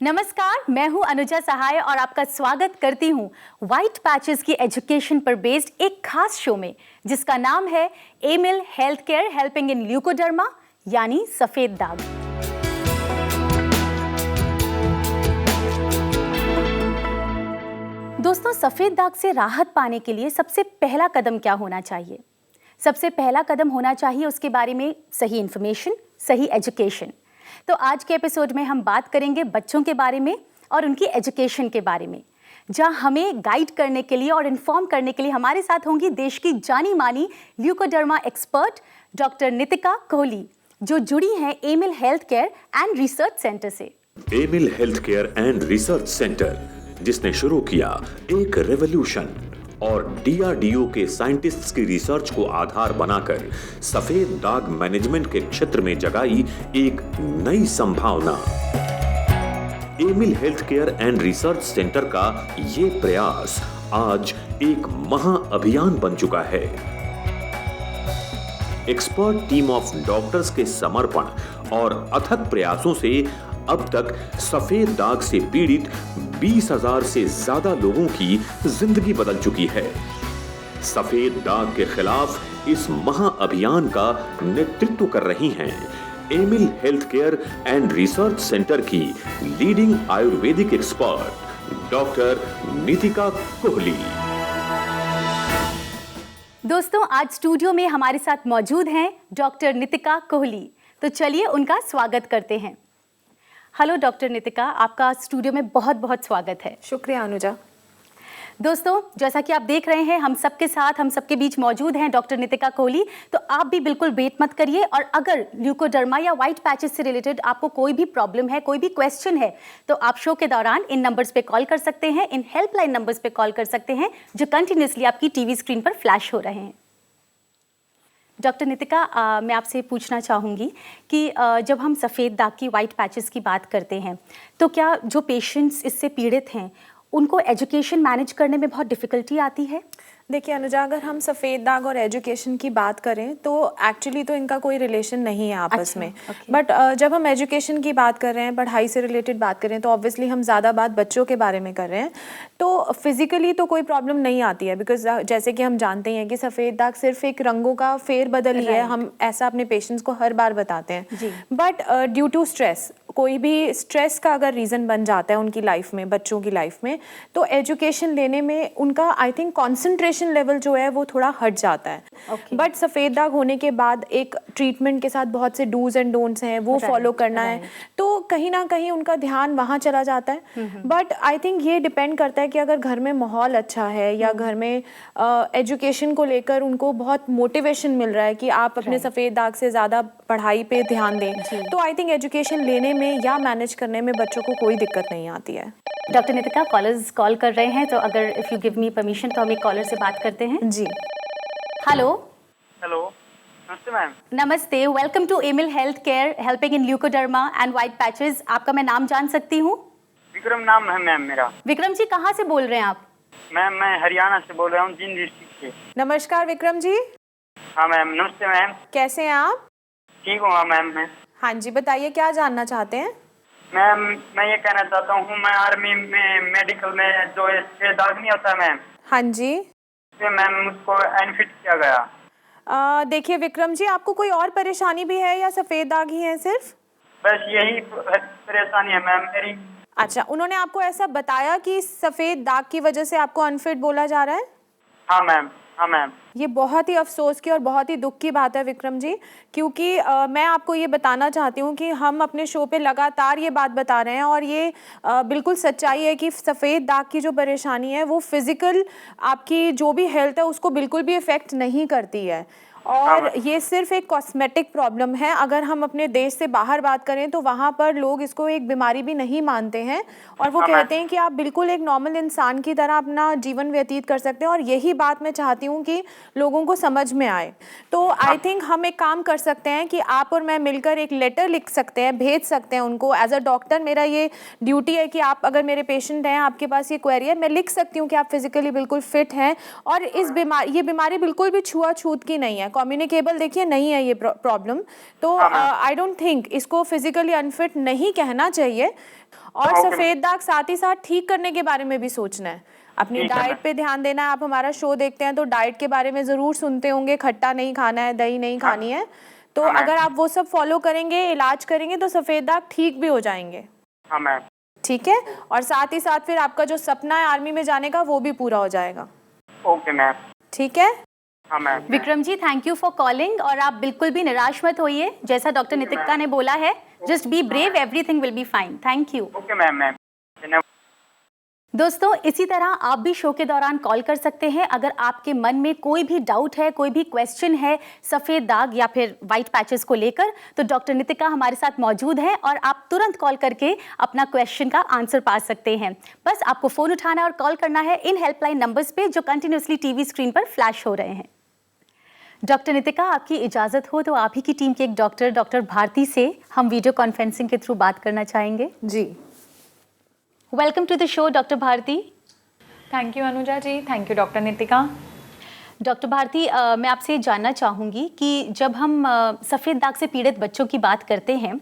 नमस्कार, मैं हूं अनुजा सहाय और आपका स्वागत करती हूं व्हाइट पैचेस की एजुकेशन पर बेस्ड एक खास शो में जिसका नाम है Emil health care helping in leukoderma यानी सफेद दाग। दोस्तों, सफेद दाग से राहत पाने के लिए सबसे पहला कदम क्या होना चाहिए? सबसे पहला कदम होना चाहिए उसके बारे में सही इंफॉर्मेशन, सही एजुकेशन। तो आज के एपिसोड में हम बात करेंगे बच्चों के बारे में और उनकी एजुकेशन के बारे में, जहां हमें गाइड करने के लिए और इन्फॉर्म करने के लिए हमारे साथ होंगी देश की जानी मानी leucoderma expert doctor Nitika Kohli, जो जुड़ी हैं Amil health care and research centre से। Amil health care and research centre, जिसने शुरू किया एक रेवोल्यूशन और डीआरडीओ के साइंटिस्ट्स की रिसर्च को आधार बनाकर सफेद दाग मैनेजमेंट के क्षेत्र में जगाई एक नई संभावना। Emil health care and research centre का ये प्रयास आज एक महाअभियान बन चुका है। एक्सपर्ट टीम ऑफ डॉक्टर्स के समर्पण और अथक प्रयासों से अब तक सफेद दाग से पीड़ित 20,000 से ज्यादा लोगों की जिंदगी बदल चुकी है। सफेद दाग के खिलाफ इस महाअभियान का नेतृत्व कर रही हैं Amil health care and research centre की leading ayurvedic expert doctor Nitika Kohli. दोस्तों, आज स्टूडियो में हमारे साथ मौजूद हैं डॉक्टर नितिका कोहली। तो चलिए उनका स्वागत करते हैं। हेलो डॉक्टर नितिका, आपका स्टूडियो में बहुत बहुत स्वागत है। शुक्रिया अनुजा। दोस्तों, जैसा कि आप देख रहे हैं, हम सबके बीच मौजूद हैं डॉक्टर नितिका कोहली। तो आप भी बिल्कुल वेट मत करिए, और अगर ल्यूकोडर्मा या व्हाइट पैचेस से रिलेटेड आपको कोई भी प्रॉब्लम है, कोई भी क्वेश्चन है, तो आप शो के दौरान इन नंबर्स पे कॉल कर सकते हैं, इन हेल्पलाइन नंबर्स पे कॉल कर सकते हैं जो कंटिन्यूसली आपकी टीवी स्क्रीन पर फ्लैश हो रहे हैं। डॉक्टर नितिका, मैं आपसे पूछना चाहूँगी कि जब हम सफ़ेद दाग की, व्हाइट पैचेस की बात करते हैं, तो क्या जो पेशेंट्स इससे पीड़ित हैं उनको एजुकेशन मैनेज करने में बहुत डिफ़िकल्टी आती है? देखिए अनुजा, अगर हम सफ़ेद दाग और एजुकेशन की बात करें तो एक्चुअली तो इनका कोई रिलेशन नहीं है आपस में। बट जब हम एजुकेशन की बात कर रहे हैं, पढ़ाई से रिलेटेड बात कर रहे हैं, तो ऑब्वियसली हम ज़्यादा बात बच्चों के बारे में कर रहे हैं। तो फिजिकली तो कोई प्रॉब्लम नहीं आती है, बिकॉज जैसे कि हम जानते हैं कि सफ़ेद दाग सिर्फ एक रंगों का फेरबदल ही है। हम ऐसा अपने पेशेंट्स को हर बार बताते हैं। बट ड्यू टू स्ट्रेस, कोई भी स्ट्रेस का अगर रीज़न बन जाता है उनकी लाइफ में, बच्चों की लाइफ में, तो एजुकेशन लेने में उनका आई थिंक कॉन्सेंट्रेशन लेवल जो है वो थोड़ा हट जाता है। बट सफ़ेद दाग होने के बाद एक ट्रीटमेंट के साथ बहुत से डूज एंड डोंट्स हैं, वो फॉलो करना है, तो कहीं ना कहीं उनका ध्यान वहाँ चला जाता है। बट आई थिंक ये डिपेंड करता है कि अगर घर में माहौल अच्छा है या घर में एजुकेशन को लेकर उनको बहुत मोटिवेशन मिल रहा है कि आप अपने सफ़ेद दाग से ज़्यादा पढ़ाई पे ध्यान दें, तो आई थिंक एजुकेशन लेने में या मैनेज करने में बच्चों को कोई दिक्कत नहीं आती है। डॉक्टर नितिका, कॉलर्स कॉल कर रहे हैं, तो अगर if you give me permission तो हम एक कॉलर से बात करते हैं। जी। हेलो। हेलो, नमस्ते मैम। नमस्ते, welcome to Emil health care helping in leukoderma and white patches. आपका मैं नाम जान सकती हूँ? विक्रम नाम है मैम मेरा। विक्रम जी, कहाँ से बोल रहे हैं आप? मैम मैं हरियाणा से बोल रहा हूँ, जींद डिस्ट्रिक्ट से। नमस्कार विक्रम जी। हाँ मैम, नमस्ते मैम। कैसे हैं आप? ठीक हूँ मैम मैं। हाँ जी, बताइए क्या जानना चाहते हैं? मैम मैं ये कहना चाहता हूँ, मैं आर्मी में मेडिकल में जो सफ़ेद दाग नहीं होता मैम। हाँ जी। तो मैम मुझको अनफिट किया गया। देखिए विक्रम जी, आपको कोई और परेशानी भी है या सफ़ेद दाग ही है सिर्फ? बस यही परेशानी है मैम मेरी। अच्छा, उन्होंने आपको ऐसा बताया कि सफ़ेद दाग की वजह से आपको अनफिट बोला जा रहा है? हाँ मैम, हाँ मैम। ये बहुत ही अफसोस की और बहुत ही दुख की बात है विक्रम जी, क्योंकि मैं आपको ये बताना चाहती हूँ कि हम अपने शो पे लगातार ये बात बता रहे हैं, और ये बिल्कुल सच्चाई है कि सफ़ेद दाग की जो परेशानी है वो फिज़िकल आपकी जो भी हेल्थ है उसको बिल्कुल भी इफ़ेक्ट नहीं करती है, और ये सिर्फ एक कॉस्मेटिक प्रॉब्लम है। अगर हम अपने देश से बाहर बात करें तो वहाँ पर लोग इसको एक बीमारी भी नहीं मानते हैं, और वो कहते हैं कि आप बिल्कुल एक नॉर्मल इंसान की तरह अपना जीवन व्यतीत कर सकते हैं, और यही बात मैं चाहती हूँ कि लोगों को समझ में आए। तो आई थिंक हम एक काम कर सकते हैं कि आप और मैं मिलकर एक लेटर लिख सकते हैं, भेज सकते हैं उनको। एज अ डॉक्टर मेरा ये ड्यूटी है कि आप, अगर मेरे पेशेंट हैं, आपके पास ये क्वेरी है, मैं लिख सकती हूँ कि आप फिजिकली बिल्कुल फिट हैं, और ये बीमारी बिल्कुल भी छुआछूत की नहीं है। कम्युनिकेबल देखिए नहीं है ये प्रॉब्लम, तो आई डोंट थिंक इसको फिजिकली अनफिट नहीं कहना चाहिए। और सफेद दाग साथ ही साथ ठीक करने के बारे में भी सोचना है, अपनी डाइट पे ध्यान देना है। आप हमारा शो देखते हैं तो डाइट के बारे में जरूर सुनते होंगे, खट्टा नहीं खाना है, दही नहीं खानी है, तो अगर आप वो सब फॉलो करेंगे, इलाज करेंगे तो सफेद दाग ठीक भी हो जाएंगे। हाँ मैम। ठीक है, और साथ ही साथ फिर आपका जो सपना है आर्मी में जाने का वो भी पूरा हो जाएगा। Okay ma'am. ठीक है। हाँ ma'am. Vikram ji, thank you for calling, और आप बिल्कुल भी निराश मत होइए, जैसा डॉक्टर नितिका ने बोला है, just be brave, everything will be fine. Thank you. Okay ma'am. Ma'am दोस्तों, इसी तरह आप भी शो के दौरान कॉल कर सकते हैं अगर आपके मन में कोई भी डाउट है, कोई भी क्वेश्चन है सफ़ेद दाग या फिर वाइट पैचेस को लेकर, तो डॉक्टर नितिका हमारे साथ मौजूद हैं और आप तुरंत कॉल करके अपना क्वेश्चन का आंसर पा सकते हैं। बस आपको फ़ोन उठाना है और कॉल करना है इन हेल्पलाइन नंबर्स पे जो कंटिन्यूसली टीवी स्क्रीन पर फ्लैश हो रहे हैं। डॉक्टर नितिका, आपकी इजाज़त हो तो आप ही की टीम के एक डॉक्टर भारती से हम वीडियो कॉन्फ्रेंसिंग के थ्रू बात करना चाहेंगे। जी, welcome to the show doctor Bharti. Thank you Anuja ji, thank you doctor Nitika. Doctor Bharti, मैं आपसे जानना चाहूँगी कि जब हम सफ़ेद दाग से पीड़ित बच्चों की बात करते हैं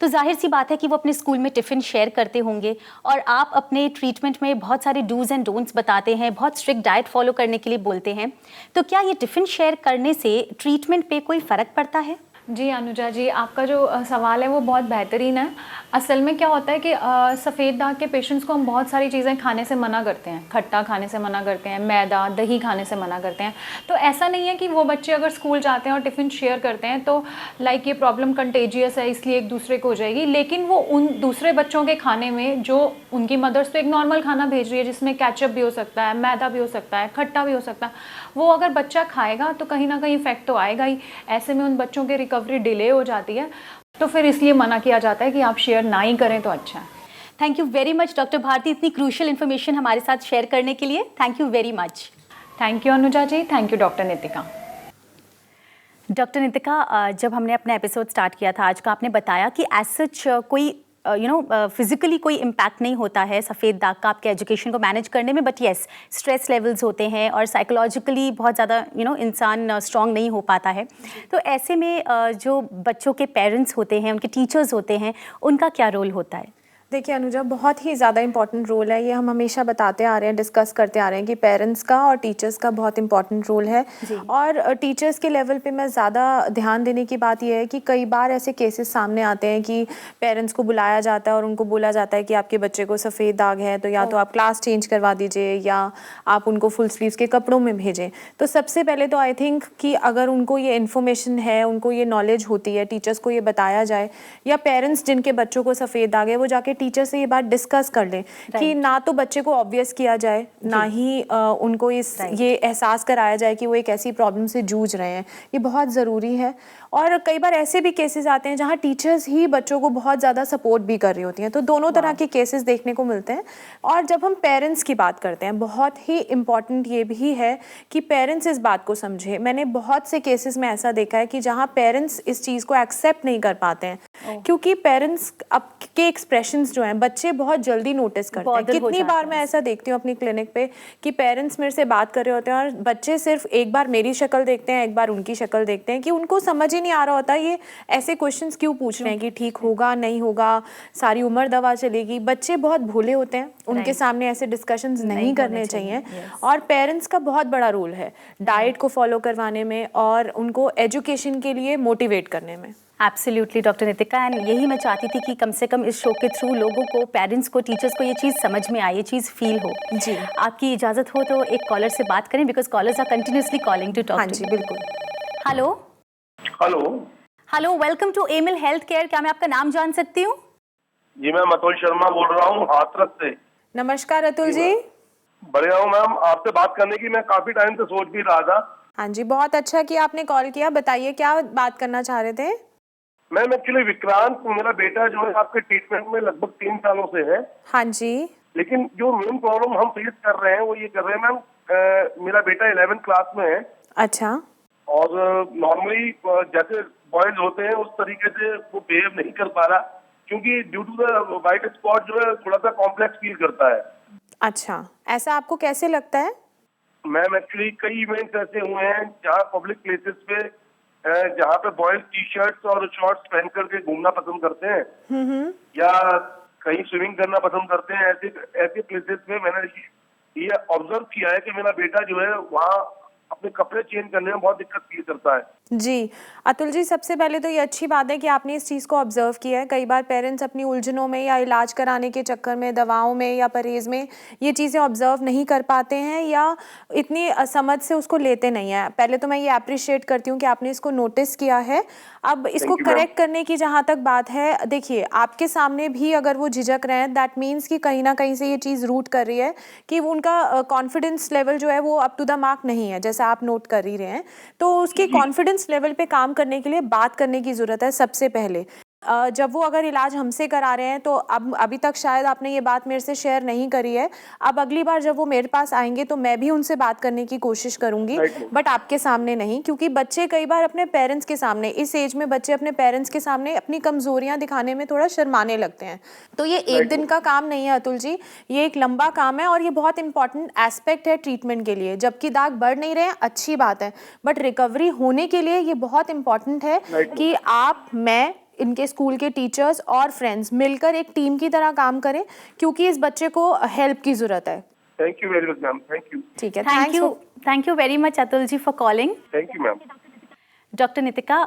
तो जाहिर सी बात है कि वो अपने स्कूल में टिफ़िन शेयर करते होंगे और आप अपने ट्रीटमेंट में बहुत सारे डूज एंड डोंट्स बताते हैं, बहुत स्ट्रिक्ट डाइट फॉलो करने के लिए बोलते हैं, तो क्या ये टिफ़िन शेयर करने से ट्रीटमेंट पे कोई फ़र्क पड़ता है? जी अनुजा जी, आपका जो सवाल है वो बहुत बेहतरीन है। असल में क्या होता है कि सफ़ेद दाग के पेशेंट्स को हम बहुत सारी चीज़ें खाने से मना करते हैं, खट्टा खाने से मना करते हैं, मैदा दही खाने से मना करते हैं। तो ऐसा नहीं है कि वो बच्चे अगर स्कूल जाते हैं और टिफ़िन शेयर करते हैं तो लाइक ये प्रॉब्लम कंटेजियस है इसलिए एक दूसरे को हो जाएगी, लेकिन वो उन दूसरे बच्चों के खाने में जो उनकी मदर्स तो एक नॉर्मल खाना भेज रही है जिसमें केचप भी हो सकता है, मैदा भी हो सकता है, खट्टा भी हो सकता है, वो अगर बच्चा खाएगा तो कहीं ना कहीं इफेक्ट तो आएगा ही। ऐसे में उन बच्चों की रिकवरी डिले हो जाती है, तो फिर इसलिए मना किया जाता है कि आप शेयर ना ही करें तो अच्छा है। Thank you very much doctor Bharti, इतनी क्रूशियल इन्फॉर्मेशन हमारे साथ शेयर करने के लिए। Thank you very much. Thank you Anuja ji, thank you doctor Nitika. Doctor Nitika, जब हमने अपना एपिसोड स्टार्ट किया था आज का, आपने बताया कि एज सच कोई फिजिकली कोई इम्पैक्ट नहीं होता है सफ़ेद दाग का आपके एजुकेशन को मैनेज करने में, बट येस स्ट्रेस लेवल्स होते हैं और साइकोलॉजिकली बहुत ज़्यादा इंसान स्ट्रांग नहीं हो पाता है। तो ऐसे में जो बच्चों के पेरेंट्स होते हैं, उनके टीचर्स होते हैं, उनका क्या रोल होता है? देखिए अनुजा, बहुत ही ज़्यादा इंपॉर्टेंट रोल है, ये हम हमेशा बताते आ रहे हैं, डिस्कस करते आ रहे हैं कि पेरेंट्स का और टीचर्स का बहुत इंपॉर्टेंट रोल है। और टीचर्स के लेवल पे मैं ज़्यादा ध्यान देने की बात यह है कि कई बार ऐसे केसेस सामने आते हैं कि पेरेंट्स को बुलाया जाता है और उनको बोला जाता है कि आपके बच्चे को सफ़ेद दाग है तो या तो आप क्लास चेंज करवा दीजिए या आप उनको फुल स्लीव्स के कपड़ों में भेजें। तो सबसे पहले तो आई थिंक कि अगर उनको ये इन्फॉर्मेशन है, उनको ये नॉलेज होती है, टीचर्स को ये बताया जाए, या पेरेंट्स जिनके बच्चों को सफ़ेद दाग है वो जाके टीचर से ये बात डिस्कस कर लें कि ना तो बच्चे को ऑब्वियस किया जाए, ना ही उनको ये एहसास कराया जाए कि वो एक ऐसी प्रॉब्लम से जूझ रहे हैं। ये बहुत ज़रूरी है। और कई बार ऐसे भी केसेस आते हैं जहाँ टीचर्स ही बच्चों को बहुत ज़्यादा सपोर्ट भी कर रही होती हैं, तो दोनों तरह के केसेस देखने को मिलते हैं। और जब हम पेरेंट्स की बात करते हैं, बहुत ही इम्पॉर्टेंट ये भी है कि पेरेंट्स इस बात को समझे। मैंने बहुत से केसेस में ऐसा देखा है कि जहाँ पेरेंट्स इस चीज़ को एक्सेप्ट नहीं कर पाते हैं, क्योंकि पेरेंट्स अब के एक्सप्रेशंस जो हैं बच्चे बहुत जल्दी नोटिस करते हैं। कितनी बार मैं ऐसा देखती हूँ अपनी क्लिनिक पे कि पेरेंट्स मेरे से बात कर रहे होते हैं और बच्चे सिर्फ एक बार मेरी शक्ल देखते हैं, एक बार उनकी शक्ल देखते हैं, कि उनको समझ ही नहीं आ रहा होता ये ऐसे क्वेश्चंस क्यों पूछ रहे हैं कि ठीक होगा नहीं होगा, सारी उम्र दवा चलेगी। बच्चे बहुत भोले होते हैं, उनके सामने ऐसे डिस्कशंस नहीं करने चाहिए। और पेरेंट्स का बहुत बड़ा रोल है डाइट को फॉलो करवाने में और उनको एजुकेशन के लिए मोटिवेट करने में। एब्सोल्युटली डॉक्टर नितिका, एंड यही मैं चाहती थी कि कम से कम इस शो के थ्रू लोगों को, पेरेंट्स को, टीचर्स को ये चीज़ समझ में आए, ये चीज़ फील हो। जी, आपकी इजाज़त हो तो एक कॉलर से बात करें, because callers are continuously calling to talk. हाँ जी, बिल्कुल। Hello hello hello, welcome to Emil health care. क्या मैं आपका नाम जान सकती हूँ? जी, मैं अतुल शर्मा बोल रहा हूँ हाथरस से। नमस्कार अतुल जी। बढ़िया हूँ मैम, आपसे बात करने की मैं काफी टाइम से सोच भी रहा था। हाँ जी, बहुत अच्छा कि आपने कॉल किया। बताइए क्या बात करना चाह रहे थे? मैम एक्चुअली विक्रांत मेरा बेटा जो है आपके ट्रीटमेंट में लगभग 3 सालों से है। हाँ जी। लेकिन जो मेन प्रॉब्लम हम फेस कर रहे हैं वो ये कर रहे हैं मैम, मेरा बेटा 11th क्लास में है। अच्छा। और नॉर्मली जैसे बॉयज होते हैं उस तरीके से वो बिहेव नहीं कर पा रहा, क्योंकि due to the white spot जो है थोड़ा सा कॉम्प्लेक्स फील करता है। अच्छा, ऐसा आपको कैसे लगता है? मैम एक्चुअली कई इवेंट्स ऐसे हुए हैं जहाँ पब्लिक प्लेसेस पे जहाँ पे बॉयज टी शर्ट्स और शॉर्ट्स पहन करके घूमना पसंद करते हैं या कहीं स्विमिंग करना पसंद करते हैं, ऐसे ऐसे प्लेसेस पे मैंने ये ऑब्जर्व किया है कि मेरा बेटा जो है वहाँ अपने कपड़े चेंज करने में बहुत दिक्कत फील करता है। जी अतुल जी, सबसे पहले तो ये अच्छी बात है कि आपने इस चीज़ को ऑब्जर्व किया है। कई बार पेरेंट्स अपनी उलझनों में या इलाज कराने के चक्कर में, दवाओं में या परहेज़ में ये चीज़ें ऑब्जर्व नहीं कर पाते हैं या इतनी समझ से उसको लेते नहीं हैं। पहले तो मैं ये अप्रिशिएट करती हूँ कि आपने इसको नोटिस किया है। अब इसको करेक्ट करने की जहाँ तक बात है, देखिए आपके सामने भी अगर वो झिझक रहे हैं, दैट मीन्स कि कहीं ना कहीं से ये चीज़ रूट कर रही है कि उनका कॉन्फिडेंस लेवल जो है वो अप टू द मार्क नहीं है, जैसा आप नोट कर ही रहे हैं। तो उसके कॉन्फिडेंस लेवल पे काम करने के लिए बात करने की ज़रूरत है सबसे पहले। जब वो अगर इलाज हमसे करा रहे हैं तो अब अभी तक शायद आपने ये बात मेरे से शेयर नहीं करी है। अब अगली बार जब वो मेरे पास आएंगे तो मैं भी उनसे बात करने की कोशिश करूंगी, बट आपके सामने नहीं, क्योंकि बच्चे कई बार अपने पेरेंट्स के सामने, इस एज में बच्चे अपने पेरेंट्स के सामने अपनी कमजोरियां दिखाने में थोड़ा शर्माने लगते हैं। तो ये एक दिन का काम नहीं है अतुल जी, ये एक लंबा काम है और ये बहुत इंपॉर्टेंट एस्पेक्ट है ट्रीटमेंट के लिए। जबकि दाग बढ़ नहीं रहे हैं, अच्छी बात है, बट रिकवरी होने के लिए ये बहुत इंपॉर्टेंट है कि आप, मैं, इनके स्कूल के टीचर्स और फ्रेंड्स मिलकर एक टीम की तरह काम करें, क्योंकि इस बच्चे को हेल्प की जरूरत है। Thank you very much ma'am, thank you. ठीक है, thank you very much Atul ji for calling. Thank you ma'am. Doctor Nitika,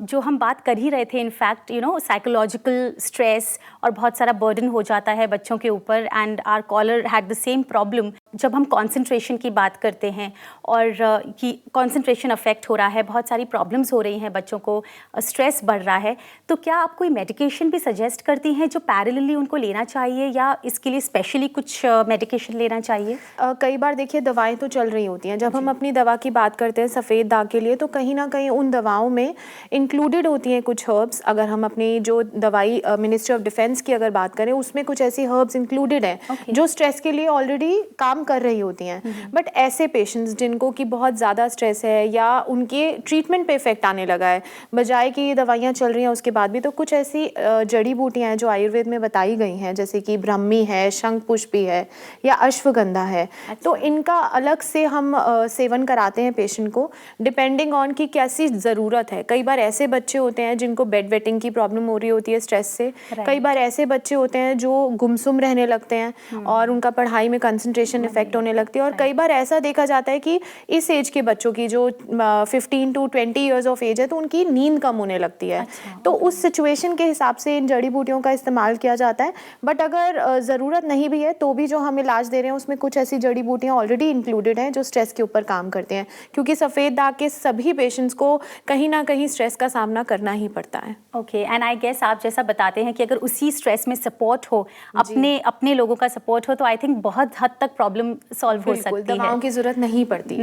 जो हम बात कर ही रहे थे, इनफैक्ट साइकोलॉजिकल स्ट्रेस और बहुत सारा बर्डन हो जाता है बच्चों के ऊपर, and our caller had the same problem. जब हम कंसंट्रेशन की बात करते हैं और कि कंसंट्रेशन अफेक्ट हो रहा है, बहुत सारी प्रॉब्लम्स हो रही हैं बच्चों को, स्ट्रेस बढ़ रहा है, तो क्या आप कोई मेडिकेशन भी सजेस्ट करती हैं जो पैरेलली उनको लेना चाहिए या इसके लिए स्पेशली कुछ मेडिकेशन लेना चाहिए? कई बार देखिए दवाएं तो चल रही होती हैं। जब हम अपनी दवा की बात करते हैं सफ़ेद दाग के लिए, तो कहीं ना कहीं उन दवाओं में इंक्लूडेड होती हैं कुछ हर्ब्स। अगर हम अपनी जो दवाई मिनिस्ट्री ऑफ डिफेंस की अगर बात करें, उसमें कुछ ऐसी हर्ब्स इंक्लूडेड हैं जो स्ट्रेस के लिए ऑलरेडी काम कर रही होती हैं। बट ऐसे पेशेंट्स जिनको कि बहुत ज़्यादा स्ट्रेस है या उनके ट्रीटमेंट पे इफेक्ट आने लगा है, बजाय कि ये दवाइयाँ चल रही हैं उसके बाद भी, तो कुछ ऐसी जड़ी बूटियाँ हैं जो आयुर्वेद में बताई गई हैं, जैसे कि ब्राह्मी है, शंख पुष्पी है या अश्वगंधा है। तो इनका अलग से हम सेवन कराते हैं पेशेंट को, डिपेंडिंग ऑन कि कैसी ज़रूरत है। कई बार ऐसे बच्चे होते हैं जिनको बेड वेटिंग की प्रॉब्लम हो रही होती है स्ट्रेस से। कई बार ऐसे बच्चे होते हैं जो गुमसुम रहने लगते हैं और उनका पढ़ाई में कंसंट्रेशन इफेक्ट होने लगती है। और कई बार ऐसा देखा जाता है कि इस एज के बच्चों की जो 15 to 20 ईयर्स ऑफ एज है, तो उनकी नींद कम होने लगती है। तो उस सिचुएशन के हिसाब से इन जड़ी बूटियों का इस्तेमाल किया जाता है। बट अगर ज़रूरत नहीं भी है तो भी जो हम इलाज दे रहे हैं उसमें कुछ ऐसी जड़ी बूटियाँ ऑलरेडी इंक्लूडेड हैं जो स्ट्रेस के ऊपर काम करते हैं, क्योंकि सफ़ेद दाग के सभी पेशेंट्स को कहीं ना कहीं स्ट्रेस का सामना करना ही पड़ता है। ओके, एंड आई गेस आप जैसा बताते हैं कि अगर उसी स्ट्रेस में सपोर्ट हो, अपने लोगों का सपोर्ट हो, तो आई थिंक बहुत हद तक प्रॉब्लम सॉल्व हो सकती है, दवाओं की जरूरत नहीं पड़ती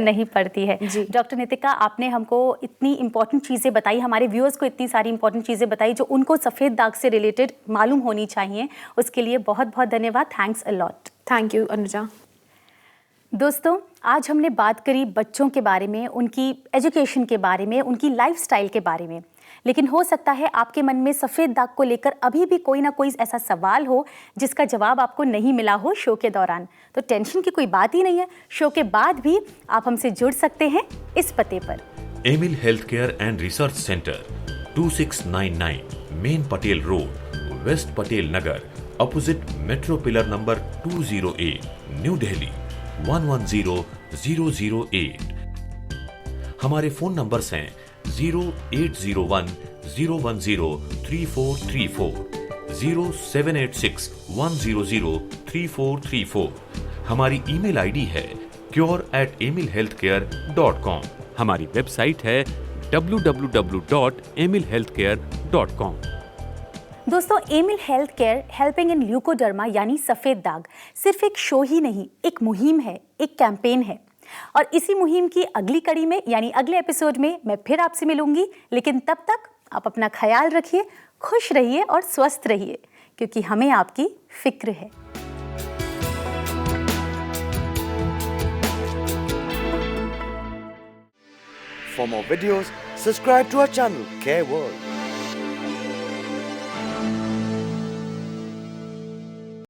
है। डॉक्टर नितिका, आपने हमको इतनी इंपॉर्टेंट चीज़ें बताई, हमारे व्यूअर्स को इतनी सारी इंपॉर्टेंट चीज़ें बताई जो उनको सफ़ेद दाग से रिलेटेड मालूम होनी चाहिए। उसके लिए बहुत बहुत धन्यवाद। Thanks a lot. Thank you Anuja. दोस्तों, आज हमने बात करी बच्चों के बारे में, उनकी एजुकेशन के बारे में, उनकी लाइफस्टाइल के बारे में। लेकिन हो सकता है आपके मन में सफ़ेद दाग को लेकर अभी भी कोई ना कोई ऐसा सवाल हो जिसका जवाब आपको नहीं मिला हो शो के दौरान। तो टेंशन की कोई बात ही नहीं है, शो के बाद भी आप हमसे जुड़ सकते हैं इस पते पर। Emil health care and research centre, 2699 main Patel road, west Patel Nagar, opposite metro pillar number 208, New Delhi 110008। हमारे फोन नंबर्स हैं 0801 010 3434, 0786 100 3434। हमारी ईमेल आईडी है cure@emilhealthcare.com। हमारी वेबसाइट है www.emilhealthcare.com। दोस्तों, Emil health care helping in leukoderma यानी सफ़ेद दाग सिर्फ एक शो ही नहीं, एक मुहिम है, एक कैंपेन है। और इसी मुहिम की अगली कड़ी में यानी अगले एपिसोड में मैं फिर आपसे मिलूंगी। लेकिन तब तक आप अपना ख्याल रखिए, खुश रहिए और स्वस्थ रहिए, क्योंकि हमें आपकी फिक्र है। For more videos, subscribe to our channel, Care World.